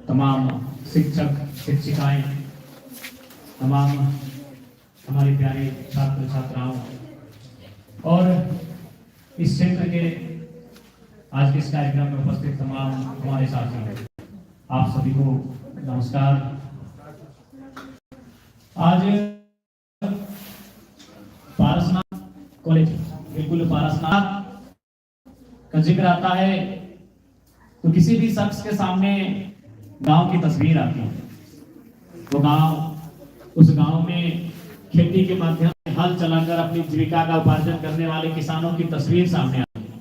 तमाम शिक्षक शिक्षिकाएं, तमाम हमारे प्यारे छात्र छात्राओं और इस क्षेत्र के आज के इस कार्यक्रम में उपस्थित तमाम हमारे साथी, आप सभी को नमस्कार। आज पारसनाथ कॉलेज, बिल्कुल पारसनाथ का जिक्र आता है तो किसी भी शख्स के सामने गांव की तस्वीर आती है। वो गांव, उस गांव में खेती के माध्यम से हल चलाकर अपनी जीविका का उपार्जन करने वाले किसानों की तस्वीर सामने आती है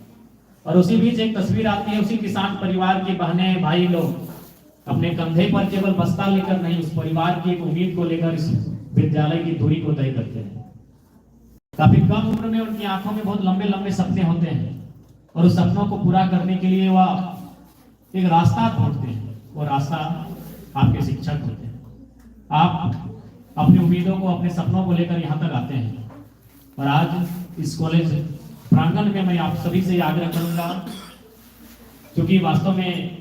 और उसी बीच एक तस्वीर आती है उसी किसान परिवार के बहने भाई लोग अपने कंधे पर केवल बस्ता लेकर नहीं, उस परिवार की एक उम्मीद को लेकर इस विद्यालय की दूरी को तय करते हैं। काफी कम उम्र में उनकी आंखों में बहुत लंबे लंबे सपने होते हैं और उस सपनों को पूरा करने के लिए वह एक रास्ता ढूंढते हैं। वो रास्ता आपके शिक्षक होते हैं। आप अपनी उम्मीदों को, अपने सपनों को लेकर यहाँ तक आते हैं और आज इस कॉलेज प्रांगण में मैं आप सभी से आग्रह करूंगा, क्योंकि वास्तव में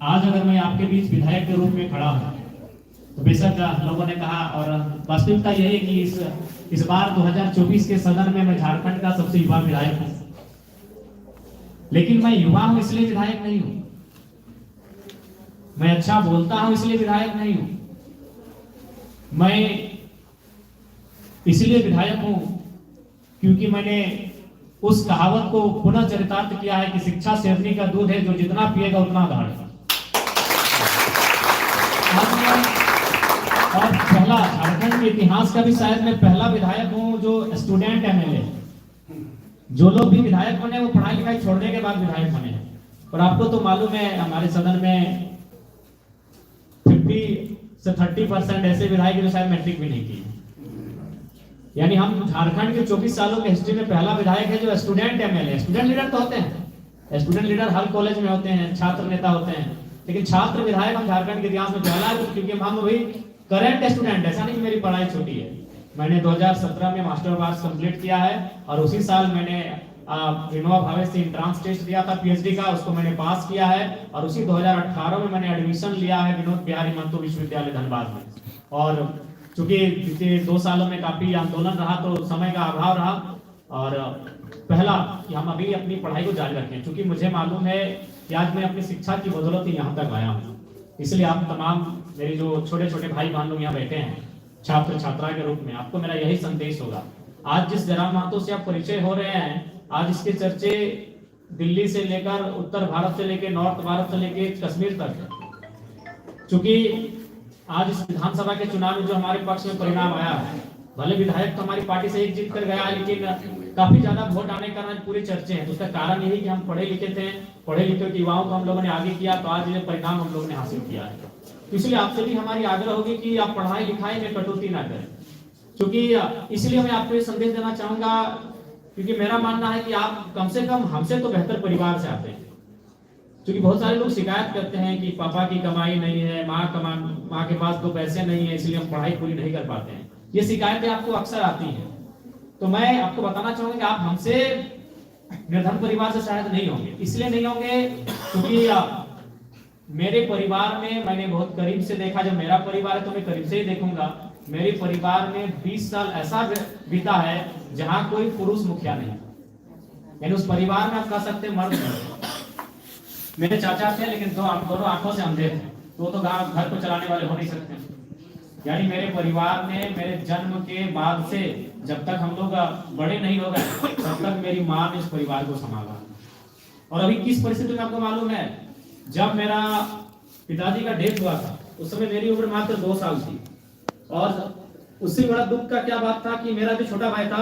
आज अगर मैं आपके बीच विधायक के रूप में खड़ा हूं तो बेशक लोगों ने कहा और वास्तविकता यही है कि इस बार 2024 के सदन में मैं झारखंड का सबसे युवा विधायक हूं। लेकिन मैं युवा हूं इसलिए विधायक नहीं हूं, मैं अच्छा बोलता हूं इसलिए विधायक नहीं हूं, मैं इसलिए विधायक हूं क्योंकि मैंने उस कहावत को पुनः चरितार्थ किया है कि शिक्षा शेरनी का दूध है, जो जितना पिएगा उतना गाढ़ेगा। और पहला झारखंड के इतिहास का भी शायद मैं पहला विधायक हूं जो स्टूडेंट एमएलए। जो लोग भी विधायक बने वो पढ़ाई लिखाई छोड़ने के बाद विधायक बने हैं। और आपको तो मालूम है हमारे सदन में 50 से 30% ऐसे विधायक जो शायद मैट्रिक भी नहीं किए। यानी हम झारखंड के 24 सालों के हिस्ट्री में पहला विधायक है जो स्टूडेंट एमएलए। स्टूडेंट लीडर तो होते हैं, स्टूडेंट लीडर हर कॉलेज में होते हैं, छात्र नेता होते हैं, लेकिन छात्र विधायक हम झारखंड के इतिहास में पहला है, क्योंकि हम अभी करंट स्टूडेंट। ऐसा नहीं कि मेरी पढ़ाई छोटी है। मैंने 2017 में मास्टर पास कंप्लीट किया है और उसी साल मैंने विनोबा भावे से एंट्रेंस टेस्ट दिया था पीएचडी का, उसको मैंने पास किया है और उसी 2018 में मैंने एडमिशन लिया है विनोद बिहारी महतो विश्वविद्यालय धनबाद में। और चूंकि पिछले 2 सालों में काफी आंदोलन रहा तो समय का अभाव रहा और पहला कि हम अभी अपनी पढ़ाई को जारी रखें, क्योंकि मुझे मालूम है कि आज मैं अपनी शिक्षा की बदौलत यहाँ तक आया हूँ। इसलिए आप तमाम मेरे जो छोटे छोटे भाई बहन लोग यहाँ बैठे हैं छात्र छात्रा के रूप में, आपको मेरा यही संदेश होगा। आज जिस जयराम महतो से आप परिचय हो रहे हैं, आज इसके चर्चे दिल्ली से लेकर उत्तर भारत से लेकर नॉर्थ भारत से लेकर कश्मीर तक। चूंकि आज इस विधानसभा के चुनाव में जो हमारे पक्ष में परिणाम आया है, भले विधायक तो हमारी पार्टी से एक जीत कर गया, लेकिन काफी ज्यादा वोट आने के कारण पूरी चर्चे हैं। तो उसका कारण यही कि हम पढ़े लिखे थे, पढ़े लिखे युवाओं को हम लोगों ने आगे किया, तो आज ये परिणाम हम लोगों ने हासिल किया है। तो इसलिए आपसे भी हमारी आग्रह होगी कि आप पढ़ाई लिखाई में कटौती ना करें, क्योंकि इसलिए मैं आपको ये संदेश देना चाहूंगा, क्योंकि मेरा मानना है कि आप कम से कम हमसे तो बेहतर परिवार से आते हैं। क्योंकि बहुत सारे लोग शिकायत करते हैं कि पापा की कमाई नहीं है, माँ के पास 2 पैसे नहीं है, इसलिए हम पढ़ाई पूरी नहीं कर पाते हैं। ये शिकायतें आपको अक्सर आती हैं। तो मैं आपको बताना चाहूंगा कि आप हमसे निर्धन परिवार से शायद नहीं होंगे। इसलिए नहीं होंगे क्योंकि मेरे परिवार में मैंने बहुत करीब से देखा। जब मेरा परिवार है तो मैं करीब से ही देखूंगा। मेरे परिवार में 20 साल ऐसा बीता है जहां कोई पुरुष मुखिया नहीं, यानी उस परिवार में आप कह सकते मर्द। मेरे चाचा थे लेकिन दोनों आंखों से अंधे थे, तो गांव घर को चलाने वाले हो नहीं सकते। यानी मेरे परिवार में मेरे जन्म के बाद से जब तक हम लोग बड़े नहीं हो गए तब तक मेरी माँ ने इस परिवार को संभाला। और अभी किस परिस्थिति में आपको मालूम है, जब मेरा पिताजी का डेथ हुआ था उस समय मेरी उम्र मात्र 2 साल थी। और उससे बड़ा दुख का क्या बात था कि मेरा जो छोटा भाई था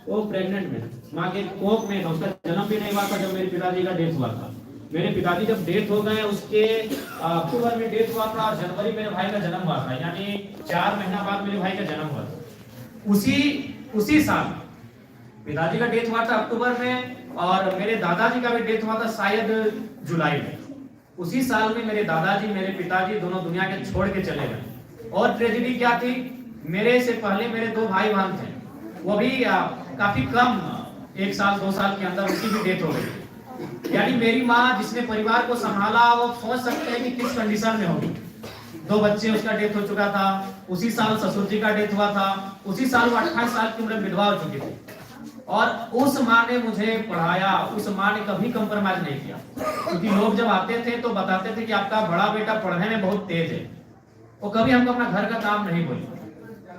वो प्रेग्नेंट में, माँ के कोख में था, उसका जन्म भी नहीं हुआ था जब मेरे पिताजी का डेथ हुआ था। मेरे पिताजी जब डेथ हो गए उसके अक्टूबर में डेथ हुआ था और जनवरी मेरे भाई का जन्म हुआ था, यानी 4 महीना बाद मेरे भाई का जन्म हुआ था। उसी साल पिताजी का डेथ हुआ था अक्टूबर में और मेरे दादाजी का भी डेथ हुआ था शायद जुलाई में। उसी साल में मेरे दादाजी मेरे पिताजी दोनों दुनिया के छोड़ के चले गए। और ट्रेजेडी क्या थी, मेरे से पहले मेरे 2 भाई बहन थे, वो भी काफी कम 1 साल 2 साल के अंदर उनकी भी डेथ हो गई। यानी मेरी माँ जिसने परिवार को संभाला, वो सोच सकते हैं कि किस कंडीशन में होगी। 2 बच्चे, उसका डेथ हो चुका था, उसी साल ससुर जी का डेथ हुआ था, उसी साल वो 28 साल की उम्र में विधवा हो चुकी थी। और उस माँ ने मुझे पढ़ाया, उस माँ ने कभी कंप्रोमाइज नहीं किया। क्योंकि लोग जब आते थे तो बताते थे कि आपका बड़ा बेटा पढ़ने में बहुत तेज है, वो कभी हमको अपना घर का काम नहीं बोली।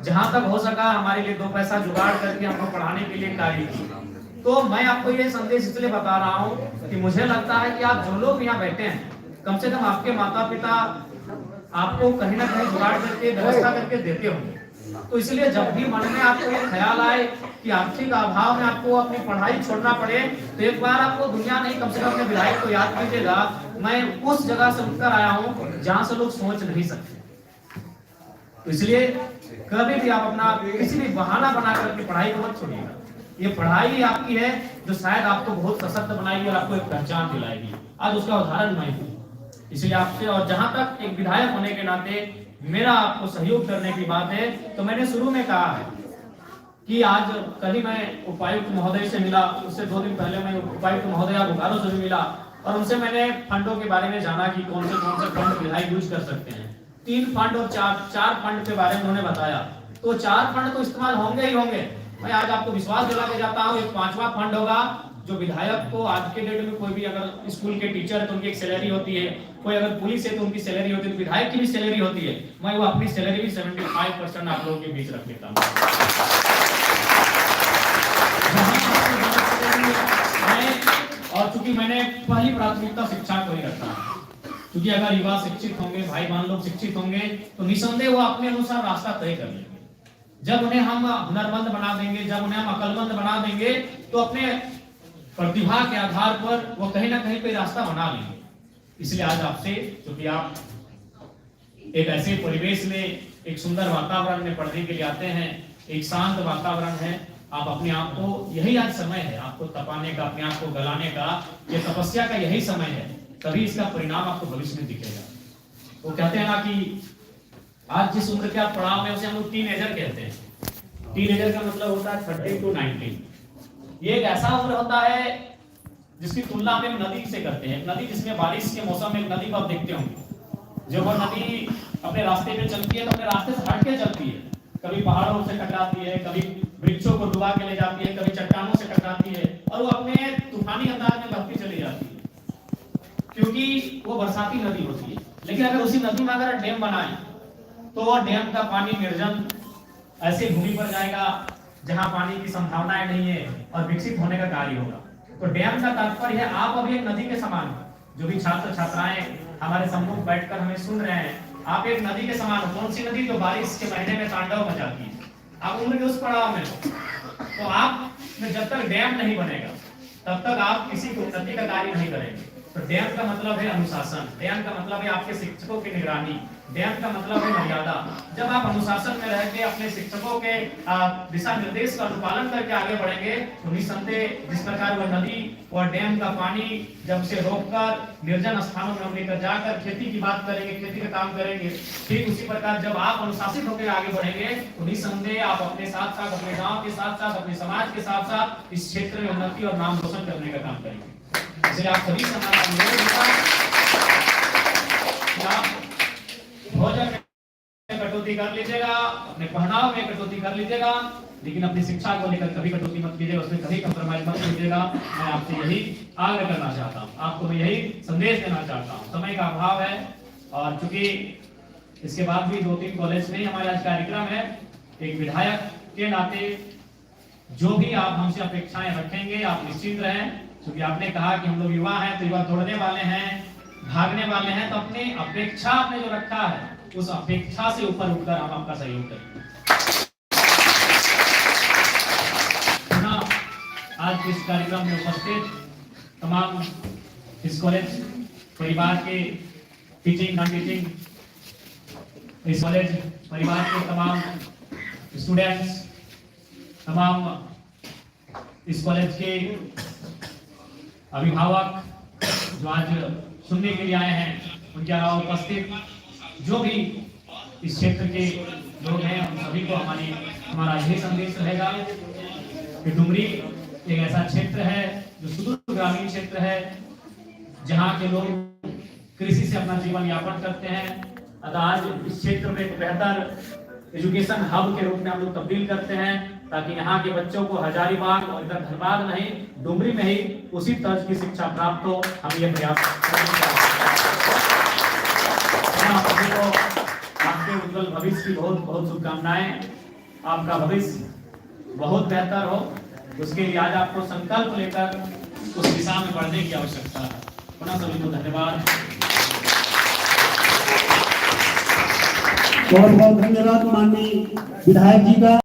जहां तक हो सका हमारे लिए 2 पैसा जुगाड़ करके हमको पढ़ाने के लिए कार्य की। तो मैं आपको ये संदेश इसलिए बता रहा हूँ कि मुझे लगता है कि आप जो लोग यहाँ बैठे हैं, कम से कम आपके माता पिता आपको कहीं ना कहीं जुगाड़ करके व्यवस्था करके देते होंगे। तो इसलिए जब भी मन में आपको ये ख्याल आए कि आर्थिक अभाव में आपको अपनी पढ़ाई छोड़ना पड़े, तो एक बार आपको दुनिया नहीं, कम से कम अपने विधायक को याद कीजिएगा, मैं उस जगह से उठकर आया हूँ जहां से लोग सोच नहीं सकते। तो इसलिए कभी भी आप अपना किसी भी बहाना बना करके पढ़ाई को मत छोड़िएगा। ये पढ़ाई आपकी है जो शायद आपको बहुत सशक्त बनाएगी और आपको एक पहचान दिलाएगी। आज उसका उदाहरण मैं हूँ। इसलिए आपसे, और जहां तक एक विधायक होने के नाते मेरा आपको सहयोग करने की बात है, तो मैंने शुरू में कहा है कि आज कल ही मैं उपायुक्त महोदय से मिला, उससे 2 दिन पहले मैं उपायुक्त महोदय बोकारो से भी मिला, और उनसे मैंने फंडों के बारे में जाना कि कौन से फंड विधायक यूज कर सकते हैं। 3 फंड और 4 फंड के बारे में उन्होंने बताया। तो 4 फंड तो इस्तेमाल होंगे ही होंगे। मैं आज आपको विश्वास दिला के जाता हूँ, एक 5वां फंड होगा जो विधायक को आज के डेट में, कोई भी अगर स्कूल के टीचर है तो उनकी एक सैलरी होती है, कोई अगर पुलिस है तो उनकी सैलरी होती है, तो विधायक की भी सैलरी होती है। मैं वो अपनी सैलरी भी 75% आप लोगों के बीच रख देता हूँ। और चूंकि मैंने पहली प्राथमिकता शिक्षा को ही रखा है, क्योंकि अगर युवा शिक्षित होंगे, भाई बहन लोग शिक्षित होंगे, तो निसंदेह वो अपने अनुसार रास्ता तय कर लेंगे। जब उन्हें हम हुनरमंद बना देंगे, जब उन्हें हम अकलमंद बना देंगे, तो अपने प्रतिभा के आधार पर वो कहीं ना कहीं पे रास्ता बना लेंगे। इसलिए आज आपसे, क्योंकि आप एक ऐसे परिवेश में, एक सुंदर वातावरण में पढ़ने के लिए आते हैं, एक शांत वातावरण है, आप अपने आप को, यही आज समय है आपको तपाने का, अपने आप को गलाने का, ये तपस्या का यही समय है, तभी इसका परिणाम आपको भविष्य में दिखेगा। वो कहते हैं ना कि आज जिस उम्र के आप पड़ाव में, उसे हम लोग टीनेजर कहते हैं। टीनेजर का मतलब होता है 13 to 19। ये एक ऐसा उम्र होता है जिसकी तुलना हम नदी से करते हैं। नदी जिसमें बारिश के मौसम में, एक नदी को आप देखते होंगे, जब वो नदी अपने रास्ते पे चलती है तो अपने रास्ते से हट के चलती है, कभी पहाड़ों से टकराती है, कभी वृक्षों को डुबा के ले जाती है, कभी चट्टानों से टकराती है, और वो अपने तूफानी अंदाज में बहती चली जाती है, क्योंकि वो बरसाती नदी होती है। लेकिन अगर उसी नदी में अगर डैम बनाए तो वो डैम का पानी निर्जन ऐसे भूमि पर जाएगा जहां पानी की संभावनाएं नहीं है और विकसित होने का कार्य होगा। तो डैम का तात्पर्य है आप अभी एक नदी के समान हो। जो भी छात्र छात्राएं हमारे सम्मुख बैठकर हमें सुन रहे हैं, आप एक नदी के समान हो। कौन सी नदी? जो बारिश के महीने में तांडव मचाती है। आप उम्र के उस पड़ाव में हो, तो आप में जब तक डैम नहीं बनेगा तब तक आप किसी की उन्नति का कार्य नहीं करेंगे। तो डैम का मतलब है अनुशासन, डैम का मतलब है आपके शिक्षकों की निगरानी, डैम का मतलब है मर्यादा। जब आप अनुशासन में रह के अपने शिक्षकों के दिशा निर्देश का अनुपालन करके आगे बढ़ेंगे, तो निसंदेह जिस प्रकार वह नदी और डैम का पानी जब से रोककर निर्जन स्थानों में हम लेकर जाकर खेती की बात करेंगे, खेती का काम करेंगे, ठीक उसी प्रकार जब आप अनुशासित होकर आगे बढ़ेंगे, तो निसंदेह आप अपने साथ साथ, अपने गाँव के साथ साथ, अपने समाज के साथ साथ इस क्षेत्र में उन्नति और नाम रोशन करने का काम करेंगे। इसलिए आप सभी समाज भोजन में कटौती कर लीजिएगा, अपने पहनाव में कटौती कर लीजिएगा, लेकिन अपनी शिक्षा को लेकर कभी कटौती मत कीजिएगा, उसमें कभी कंप्रोमाइज मत कीजिएगा। मैं आपसे यही आग्रह करना चाहता हूँ, आपको मैं यही संदेश देना चाहता हूँ। समय का अभाव है, और चूंकि इसके बाद भी 2-3 कॉलेज में हमारे आज कार्यक्रम है, एक विधायक के नाते जो भी आप हमसे अपेक्षाएं रखेंगे, आप निश्चित रहें, क्योंकि आपने कहा कि हम लोग युवा हैं, तो युवा दौड़ने वाले हैं, भागने वाले हैं, तो अपनी अपेक्षा आपने जो रखा है, उस अपेक्षा से ऊपर उठकर हम आपका सहयोग करेंगे। आज इस कार्यक्रम में उपस्थित तमाम इस कॉलेज परिवार के टीचिंग नॉन टीचिंग, इस कॉलेज परिवार के तमाम स्टूडेंट्स, तमाम इस कॉलेज के अभिभावक जो आज सुनने के लिए आए हैं, उनके अलावा उपस्थित जो भी इस क्षेत्र के लोग हैं, उन सभी को हमारा यही संदेश रहेगा कि डुमरी एक ऐसा क्षेत्र है जो सुदूर ग्रामीण क्षेत्र है, जहाँ के लोग कृषि से अपना जीवन यापन करते हैं। अतः आज इस क्षेत्र में एक बेहतर एजुकेशन हब के रूप में हम लोग तब्दील करते हैं, ताकि यहाँ के बच्चों को हजारीबाग और इधर धनबाद नहीं, डुमरी में ही उसी तर्ज की शिक्षा प्राप्त हो। हम ये प्रयास आपके उज्जवल भविष्य की बहुत बहुत शुभकामनाएं। आपका भविष्य बहुत बेहतर हो, उसके लिए आज आपको संकल्प लेकर उस दिशा में बढ़ने की आवश्यकता है। पुनः सभी को धन्यवाद। बहुत बहुत धन्यवाद माननीय विधायक जी का।